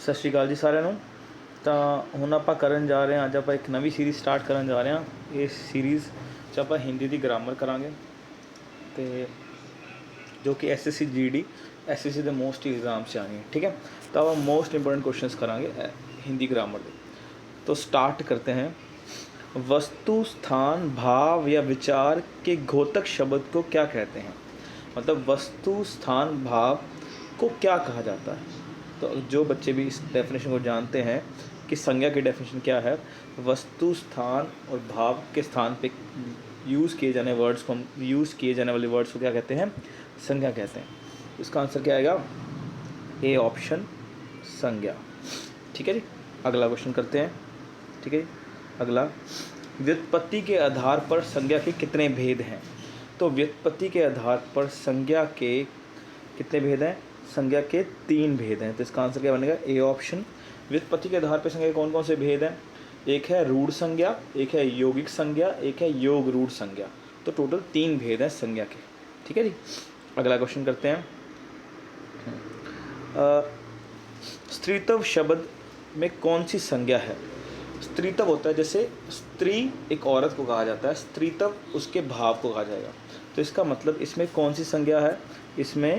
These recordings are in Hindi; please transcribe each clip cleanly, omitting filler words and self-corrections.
ਸਤਿ ਸ਼੍ਰੀ ਅਕਾਲ ਜੀ ਸਾਰਿਆਂ ਨੂੰ। ਤਾਂ ਹੁਣ ਆਪਾਂ ਕਰਨ ਜਾ ਰਹੇ ਹਾਂ, ਅੱਜ ਆਪਾਂ ਇੱਕ ਨਵੀਂ ਸੀਰੀਜ਼ ਸਟਾਰਟ ਕਰਨ ਜਾ ਰਹੇ ਹਾਂ। ਇਸ ਸੀਰੀਜ਼ 'ਚ ਆਪਾਂ ਹਿੰਦੀ ਦੀ ਗ੍ਰਾਮਰ ਕਰਾਂਗੇ ਤੇ ਜੋ ਕਿ SSC GD SSC ਦੇ ਮੋਸਟ एग्जाम 'ਚ आनी है। ठीक है, तो अब हम मोस्ट इंपॉर्टेंट क्वेश्चंस करांगे हिंदी ग्रामर के। तो स्टार्ट करते हैं। वस्तु, स्थान, भाव या विचार के घोतक शब्द को क्या कहते हैं? मतलब वस्तु, स्थान, भाव को क्या कहा जाता है? तो जो बच्चे भी इस डेफिनेशन को जानते हैं कि संज्ञा की डेफिनेशन क्या है, वस्तु, स्थान और भाव के स्थान पे यूज़ किए जाने वर्ड्स को, हम यूज़ किए जाने वाले वर्ड्स को क्या कहते हैं? संज्ञा कहते हैं। इसका आंसर क्या आएगा? ए ऑप्शन, संज्ञा। ठीक है जी, अगला क्वेश्चन करते हैं। ठीक है जी, अगला, व्युत्पत्ति के आधार पर संज्ञा के कितने भेद हैं? तो व्युत्पत्ति के आधार पर संज्ञा के कितने भेद हैं? संज्ञा के 3 भेद हैं। तो इसका आंसर क्या बनेगा? A option. व्युत्पत्ति के आधार पर संज्ञा के कौन कौन से भेद हैं? एक है रूढ़ संज्ञा, एक है यौगिक संज्ञा, एक है योग रूढ़ संज्ञा। तो टोटल 3 भेद हैं संज्ञा के। ठीक है जी, अगला क्वेश्चन करते हैं। स्त्रीत्व शब्द में कौन सी संज्ञा है? स्त्रीत्व होता है, जैसे स्त्री एक औरत को कहा जाता है, स्त्रीत्व उसके भाव को कहा जाएगा। तो इसका मतलब इसमें कौन सी संज्ञा है? इसमें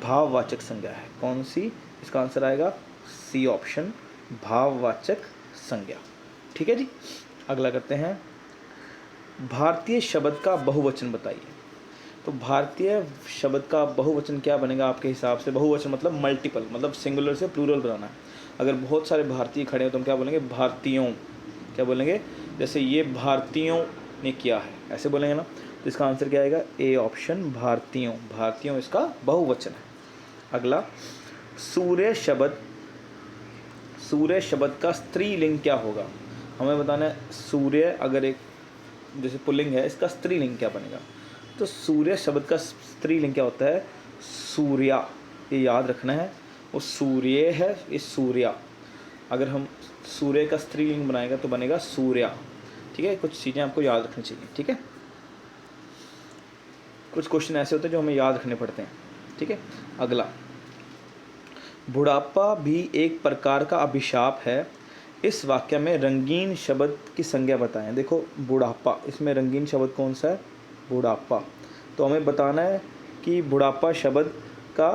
भाववाचक संज्ञा है। कौन सी? इसका आंसर आएगा सी ऑप्शन, भाववाचक संज्ञा। ठीक है जी, अगला करते हैं। भारतीय शब्द का बहुवचन बताइए। तो भारतीय शब्द का बहुवचन क्या बनेगा आपके हिसाब से? बहुवचन मतलब मल्टीपल, मतलब सिंगुलर से प्लूरल बनाना है। अगर बहुत सारे भारतीय खड़े हो तो हम क्या बोलेंगे? भारतीयों। क्या बोलेंगे? जैसे ये भारतीयों ने किया है, ऐसे बोलेंगे ना। तो इसका आंसर क्या आएगा? ए ऑप्शन, भारतीयों। भारतीयों इसका बहुवचन है। अगला, सूर्य शब्द, सूर्य शब्द का स्त्रीलिंग क्या होगा? हमें बताना है। सूर्य अगर एक जैसे पुल्लिंग है, इसका स्त्रीलिंग क्या बनेगा? तो सूर्य शब्द का स्त्रीलिंग क्या होता है? सूर्या। ये याद रखना है। वो सूर्य है, ये सूर्या। अगर हम सूर्य का स्त्रीलिंग बनाएगा तो बनेगा सूर्या। ठीक है, कुछ चीज़ें आपको याद रखनी चाहिए। ठीक है, कुछ क्वेश्चन ऐसे होते हैं जो हमें याद रखने पड़ते हैं। ठीक है, अगला, बुढ़ापा भी एक प्रकार का अभिशाप है। इस वाक्य में रंगीन शब्द की संज्ञा बताएं। देखो, बुढ़ापा, इसमें रंगीन शब्द कौन सा है? बुढ़ापा। तो हमें बताना है कि बुढ़ापा शब्द का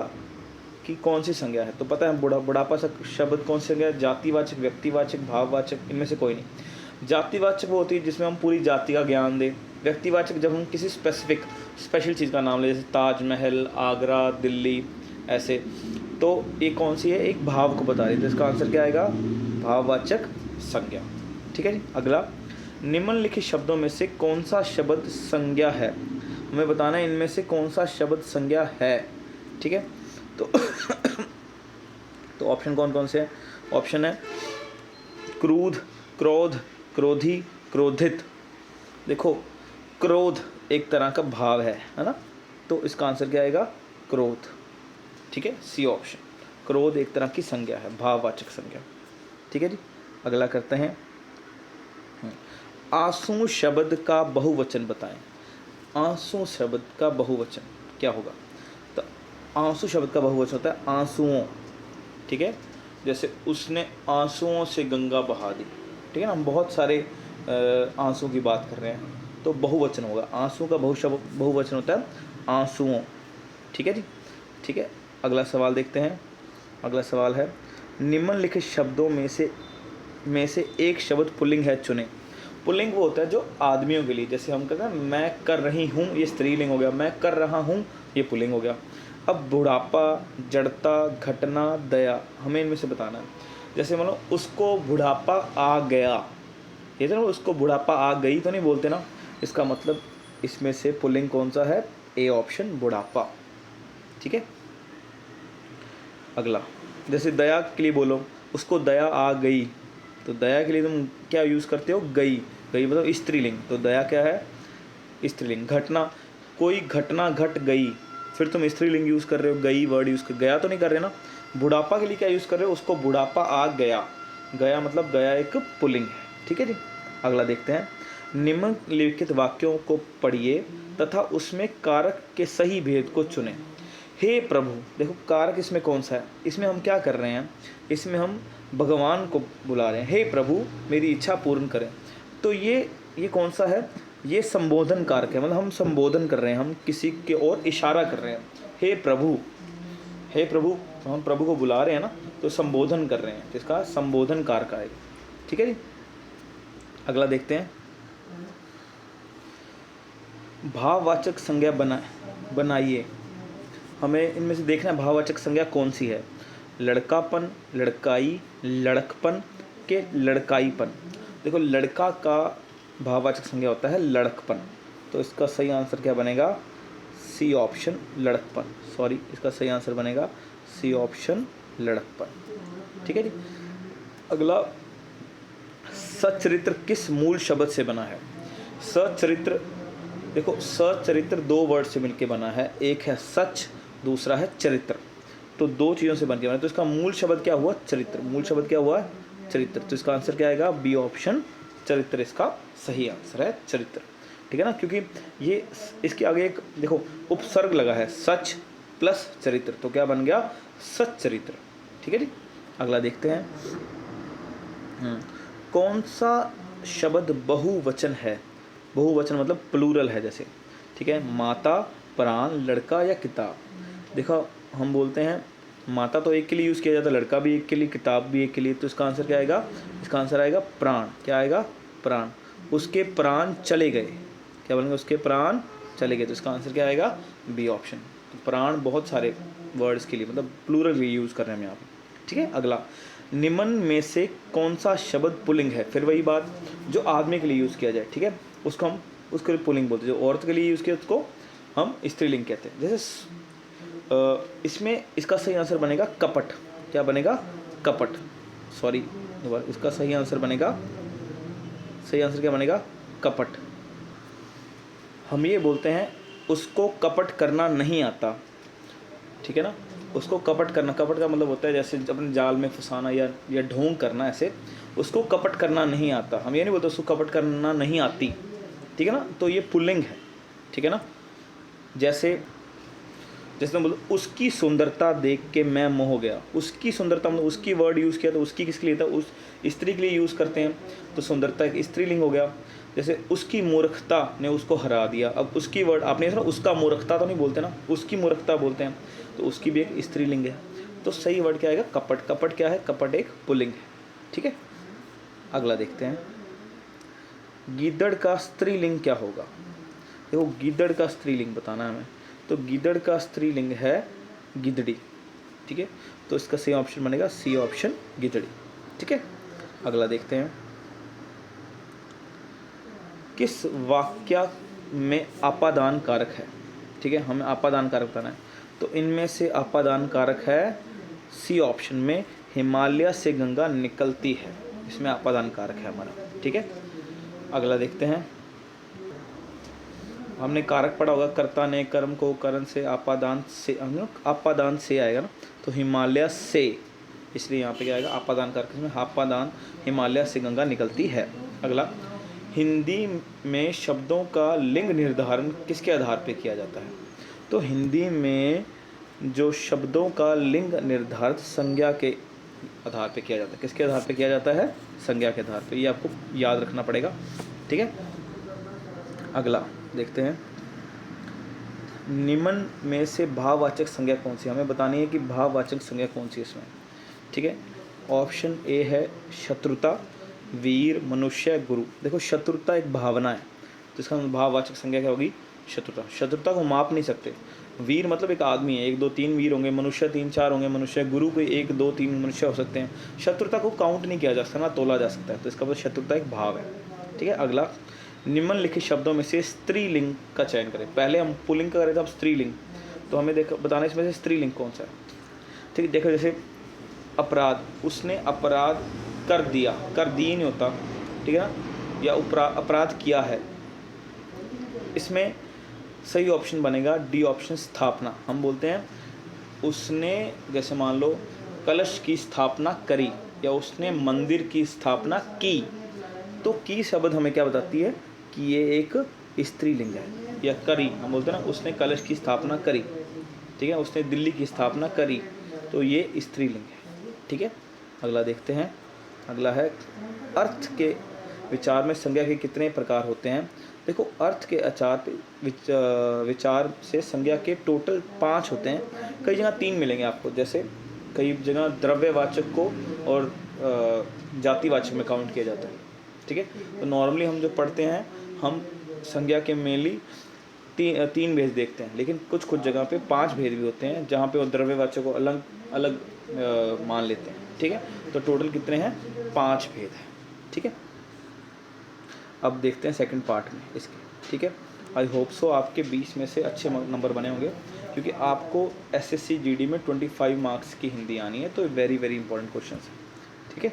की कौन सी संज्ञा है। तो पता है बुढ़ापा शब्द कौन सी संज्ञा है? जातिवाचक, व्यक्तिवाचक, भाववाचक, इनमें से कोई नहीं। जातिवाचक वो होती है जिसमें हम पूरी जाति का ज्ञान दें। व्यक्तिवाचक जब हम किसी स्पेशल चीज़ का नाम लें, जैसे ताजमहल, आगरा, दिल्ली, ऐसे। तो ये कौन सी है? एक भाव को बता रही है। तो इसका आंसर क्या आएगा? भाववाचक संज्ञा। ठीक है जी, अगला, निम्नलिखित शब्दों में से कौन सा शब्द संज्ञा है? हमें बताना है इनमें से कौन सा शब्द संज्ञा है। ठीक है, तो ऑप्शन कौन कौन से हैं? ऑप्शन है क्रोध, क्रोध, क्रोधी, क्रोधित। देखो, क्रोध एक तरह का भाव है ना। तो इसका आंसर क्या आएगा? क्रोध। ठीक है, सी ऑप्शन, क्रोध एक तरह की संज्ञा है, भाववाचक संज्ञा। ठीक है जी, अगला करते हैं। आंसू शब्द का बहुवचन बताएं। आंसू शब्द का बहुवचन क्या होगा? तो आंसू शब्द का बहुवचन होता है आंसुओं। ठीक है, जैसे उसने आंसुओं से गंगा बहा दी। ठीक है ना, हम बहुत सारे आंसू की बात कर रहे हैं, तो बहुवचन होगा। आंसू का बहुवचन होता है आंसुओं। ठीक है जी, ठीक है, अगला सवाल देखते हैं। अगला सवाल है, निम्नलिखित शब्दों में से एक शब्द पुल्लिंग है, चुनें। पुल्लिंग वो होता है जो आदमियों के लिए, जैसे हम कहते हैं मैं कर रही हूँ, ये स्त्रीलिंग हो गया। मैं कर रहा हूँ, ये पुल्लिंग हो गया। अब बुढ़ापा, जड़ता, घटना, दया, हमें इनमें से बताना है। जैसे मान लो उसको बुढ़ापा आ गया, ये तो उसको बुढ़ापा आ गई तो नहीं बोलते ना। इसका मतलब इसमें से पुल्लिंग कौन सा है? ए ऑप्शन, बुढ़ापा। ठीक है, अगला, जैसे दया के लिए बोलो, उसको दया आ गई, तो दया के लिए तुम क्या यूज़ करते हो? गई। गई मतलब स्त्रीलिंग, तो दया क्या है? स्त्रीलिंग। घटना, कोई घटना घट गई, फिर तुम स्त्रीलिंग यूज़ कर रहे हो, गई वर्ड यूज़ कर, गया तो नहीं कर रहे ना। बुढ़ापा के लिए क्या यूज़ कर रहे हो? उसको बुढ़ापा आ गया। गया मतलब गया एक पुल्लिंग है। ठीक है जी, अगला देखते हैं। निम्नलिखित वाक्यों को पढ़िए तथा उसमें कारक के सही भेद को चुनें। हे प्रभु, देखो कारक इसमें कौन सा है, इसमें हम क्या कर रहे हैं, इसमें हम भगवान को बुला रहे हैं, हे प्रभु मेरी इच्छा पूर्ण करें। तो ये कौन सा है, ये संबोधन कारक है, मतलब हम संबोधन कर रहे हैं, हम किसी के ओर इशारा कर रहे हैं। हे प्रभु, हे प्रभु, तो हम प्रभु को बुला रहे हैं ना, तो संबोधन कर रहे हैं, जिसका संबोधन कारक आएगा। ठीक है जी। अगला देखते हैं, भाववाचक संज्ञा बनाइए। हमें इनमें से देखना है भाववाचक संज्ञा कौन सी है, लड़कापन, लड़काई, लड़कपन के लड़काईपन। देखो लड़का का भाववाचक संज्ञा होता है लड़कपन, तो इसका सही आंसर क्या बनेगा, सी ऑप्शन लड़कपन। सॉरी, इसका सही आंसर बनेगा सी ऑप्शन लड़कपन। ठीक है जी। अगला, सचरित्र किस मूल शब्द से बना है। सचरित्र, देखो सचरित्र दो वर्ड से मिलकर बना है, एक है सच, दूसरा है चरित्र, तो दो चीज़ों से बन के बना है। तो इसका मूल शब्द क्या हुआ, चरित्र। मूल शब्द क्या हुआ, चरित्र। तो इसका आंसर क्या आएगा, बी ऑप्शन चरित्र इसका सही आंसर है, चरित्र। ठीक है ना, क्योंकि ये इसके आगे एक देखो उपसर्ग लगा है, सच प्लस चरित्र, तो क्या बन गया, सच्चरित्र। ठीक है जी। अगला देखते हैं, कौन सा शब्द बहुवचन है। बहुवचन मतलब प्लूरल है जैसे, ठीक है, माता, प्राण, लड़का या किताब। देखो हम बोलते हैं माता तो एक के लिए यूज़ किया जाता है, लड़का भी एक के लिए, किताब भी एक के लिए, तो इसका आंसर क्या आएगा, इसका आंसर आएगा प्राण। क्या आएगा, प्राण। उसके प्राण चले गए, क्या बोलेंगे, उसके प्राण चले गए, तो इसका आंसर क्या आएगा, बी ऑप्शन। तो प्राण बहुत सारे वर्ड्स के लिए, मतलब प्लूरल भी यूज़ कर रहे हैं हम यहाँ पे। ठीक है। अगला, निम्न में से कौन सा शब्द पुल्लिंग है। फिर वही बात, जो आदमी के लिए यूज़ किया जाए, ठीक है, उसको हम उसके लिए पुल्लिंग बोलते हैं, जो औरत के लिए यूज़ किया उसको हम स्त्रीलिंग कहते हैं। जैसे इसमें इसका सही आंसर बनेगा कपट। क्या बनेगा, कपट। सॉरी दोबारा, इसका सही आंसर बनेगा, सही आंसर क्या बनेगा, कपट। हम ये बोलते हैं उसको कपट करना नहीं आता। ठीक है ना, उसको कपट करना, कपट का मतलब होता है जैसे अपने जाल में फंसाना या ढोंग करना, ऐसे उसको कपट करना नहीं आता। हम ये नहीं बोलते उसको कपट करना नहीं आती। ठीक है ना, तो ये पुल्लिंग है। ठीक है ना, जैसे मैं बोलूँ उसकी सुंदरता देख के मैं मोह गया। उसकी सुंदरता मतलब उसकी वर्ड यूज़ किया, तो उसकी किसके लिए था, उस स्त्री के लिए यूज़ करते हैं, तो सुंदरता एक स्त्रीलिंग हो गया। जैसे उसकी मूर्खता ने उसको हरा दिया, अब उसकी वर्ड आपने सुना, उसका मूर्खता तो नहीं बोलते ना, उसकी मूर्खता बोलते हैं, तो उसकी भी एक स्त्रीलिंग है। तो सही वर्ड क्या आएगा, कपट। कपट क्या है, कपट एक पुल्लिंग है। ठीक है। अगला देखते हैं, गीदड़ का स्त्रीलिंग क्या होगा। देखो गीदड़ का स्त्रीलिंग बताना है हमें, तो गीदड़ का स्त्रीलिंग है गिदड़ी। ठीक है, तो इसका सही ऑप्शन बनेगा सी ऑप्शन गिदड़ी। ठीक है। अगला देखते हैं, किस वाक्य में आपादान कारक है। ठीक है, हमें आपादान कारक बताना है, तो इनमें से आपादान कारक है सी ऑप्शन में, हिमालय से गंगा निकलती है, इसमें आपादान कारक है हमारा। ठीक है। अगला देखते हैं, हमने कारक पढ़ा होगा, कर्ता ने कर्म को करण से आपादान से, आपादान से आएगा ना, तो हिमालय से, इसलिए यहाँ पे क्या आएगा, आपादान कारक, इसमें आपादान, हिमालय से गंगा निकलती है। अगला, हिंदी में शब्दों का लिंग निर्धारण किसके आधार पे किया जाता है। तो हिंदी में जो शब्दों का लिंग निर्धारण संज्ञा के आधार पे किया जाता है। किसके आधार पे किया जाता है, संज्ञा के आधार पे, ये आपको याद रखना पड़ेगा। ठीक है। अगला देखते हैं, निम्न में से भाववाचक संज्ञा कौन सी, हमें बतानी है कि भाववाचक संज्ञा कौन सी इसमें। ठीक है। ऑप्शन ए है शत्रुता, वीर, मनुष्य, गुरु। देखो शत्रुता एक भावना है, तो इसका भाववाचक संज्ञा क्या होगी, शत्रुता। शत्रुता को माप नहीं सकते। वीर मतलब एक आदमी है, 1 2 3 वीर होंगे, मनुष्य 3 4 होंगे मनुष्य, गुरु कोई 1 2 3 मनुष्य हो सकते हैं। शत्रुता को काउंट नहीं किया जा सकता, ना तोला जा सकता है, तो इसका मतलब शत्रुता एक भाव है। ठीक है। अगला, निम्नलिखित शब्दों में से स्त्रीलिंग का चयन करें। पहले हम पुल्लिंग का करें थे, अब स्त्रीलिंग, तो हमें देखो बताना इसमें से स्त्रीलिंग कौन सा है। ठीक है। देखो जैसे अपराध, उसने अपराध कर दिया, कर दी नहीं होता, ठीक है ना, या अपराध किया है, इसमें सही ऑप्शन बनेगा डी ऑप्शन स्थापना। हम बोलते हैं उसने, जैसे मान लो कलश की स्थापना करी, या उसने मंदिर की स्थापना की, तो की शब्द हमें क्या बताती है कि ये एक स्त्रीलिंग है। या करी, हम बोलते हैं ना उसने कलश की स्थापना करी, ठीक है, उसने दिल्ली की स्थापना करी, तो ये स्त्रीलिंग है। ठीक है, अगला देखते हैं। अगला है अर्थ के विचार में संज्ञा के कितने प्रकार होते हैं। देखो, अर्थ के विचार से संज्ञा के टोटल 5 होते हैं। कई जगह 3 मिलेंगे आपको, जैसे कई जगह द्रव्यवाचक को और जातिवाचक में काउंट किया जाता है। ठीक है, तो नॉर्मली हम जो पढ़ते हैं, हम संज्ञा के मेनली 3 भेद देखते हैं, लेकिन कुछ जगह पे 5 भेद भी होते हैं, जहाँ पे वो द्रव्यवाचक को अलग अलग मान लेते हैं। ठीक है, तो टोटल कितने हैं, 5 भेद हैं। ठीक है, अब देखते हैं सेकंड पार्ट में इसके। ठीक है, आई होप सो आपके 20 में से अच्छे नंबर बने होंगे, क्योंकि आपको एसएससी जीडी में 25 मार्क्स की हिंदी आनी है, तो वेरी इंपॉर्टेंट क्वेश्चन है। ठीक है।